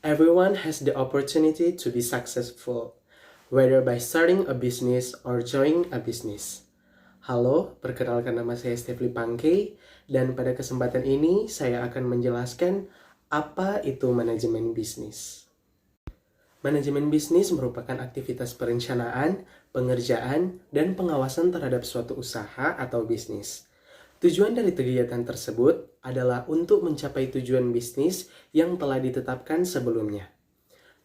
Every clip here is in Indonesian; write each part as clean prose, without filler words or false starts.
Everyone has the opportunity to be successful, whether by starting a business or joining a business. Halo, perkenalkan nama saya Stefli Pangkei, dan pada kesempatan ini saya akan menjelaskan apa itu manajemen bisnis. Manajemen bisnis merupakan aktivitas perencanaan, pengerjaan, dan pengawasan terhadap suatu usaha atau bisnis. Tujuan dari kegiatan tersebut adalah untuk mencapai tujuan bisnis yang telah ditetapkan sebelumnya.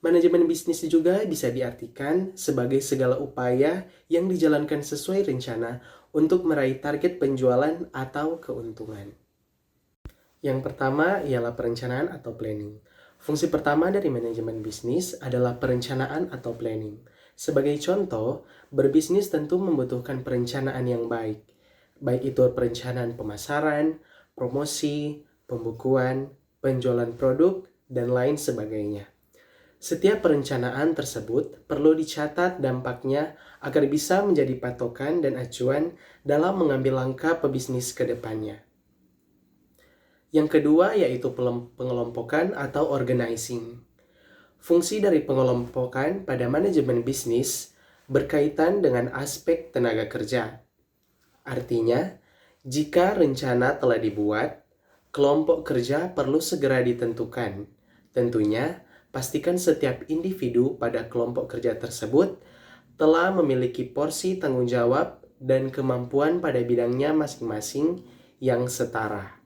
Manajemen bisnis juga bisa diartikan sebagai segala upaya yang dijalankan sesuai rencana untuk meraih target penjualan atau keuntungan. Yang pertama ialah perencanaan atau planning. Fungsi pertama dari manajemen bisnis adalah perencanaan atau planning. Sebagai contoh, berbisnis tentu membutuhkan perencanaan yang baik. Baik itu perencanaan pemasaran, promosi, pembukuan, penjualan produk, dan lain sebagainya. Setiap perencanaan tersebut perlu dicatat dampaknya agar bisa menjadi patokan dan acuan dalam mengambil langkah pebisnis ke depannya. Yang kedua yaitu pengelompokan atau organizing. Fungsi dari pengelompokan pada manajemen bisnis berkaitan dengan aspek tenaga kerja. Artinya, jika rencana telah dibuat, kelompok kerja perlu segera ditentukan. Tentunya, pastikan setiap individu pada kelompok kerja tersebut telah memiliki porsi tanggung jawab dan kemampuan pada bidangnya masing-masing yang setara.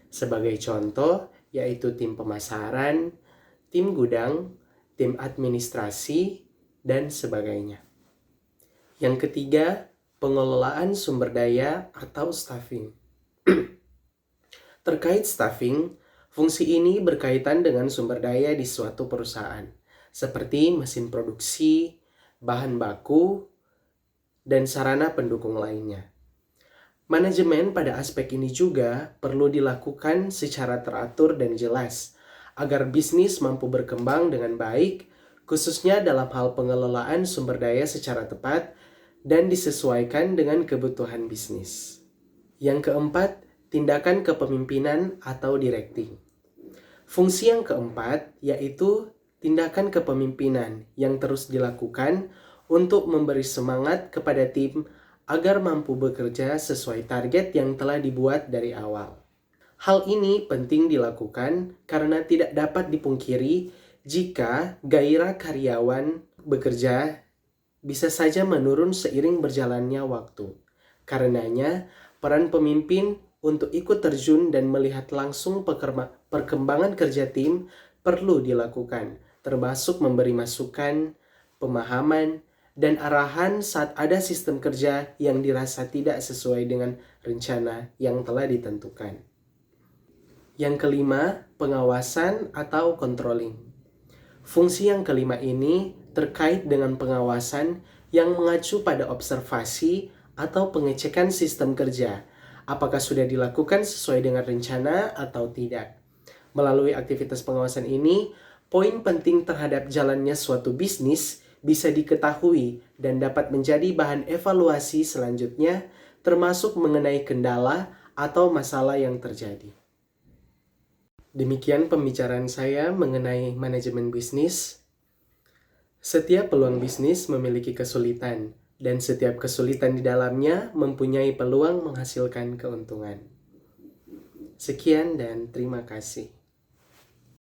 Sebagai contoh, yaitu tim pemasaran, tim gudang, tim administrasi, dan sebagainya. Yang ketiga, pengelolaan sumber daya atau staffing. Terkait staffing, fungsi ini berkaitan dengan sumber daya di suatu perusahaan, seperti mesin produksi, bahan baku, dan sarana pendukung lainnya. Manajemen pada aspek ini juga perlu dilakukan secara teratur dan jelas, agar bisnis mampu berkembang dengan baik, khususnya dalam hal pengelolaan sumber daya secara tepat dan disesuaikan dengan kebutuhan bisnis. Yang keempat, tindakan kepemimpinan atau directing. Fungsi yang keempat yaitu tindakan kepemimpinan yang terus dilakukan untuk memberi semangat kepada tim agar mampu bekerja sesuai target yang telah dibuat dari awal. Hal ini penting dilakukan karena tidak dapat dipungkiri jika gairah karyawan bekerja bisa saja menurun seiring berjalannya waktu. Karenanya, peran pemimpin untuk ikut terjun dan melihat langsung perkembangan kerja tim perlu dilakukan, termasuk memberi masukan, pemahaman, dan arahan saat ada sistem kerja yang dirasa tidak sesuai dengan rencana yang telah ditentukan. Yang kelima, pengawasan atau controlling. Fungsi yang kelima ini terkait dengan pengawasan yang mengacu pada observasi atau pengecekan sistem kerja, apakah sudah dilakukan sesuai dengan rencana atau tidak. Melalui aktivitas pengawasan ini, poin penting terhadap jalannya suatu bisnis bisa diketahui dan dapat menjadi bahan evaluasi selanjutnya, termasuk mengenai kendala atau masalah yang terjadi. Demikian pembicaraan saya mengenai manajemen bisnis. Setiap peluang bisnis memiliki kesulitan, dan setiap kesulitan di dalamnya mempunyai peluang menghasilkan keuntungan. Sekian dan terima kasih.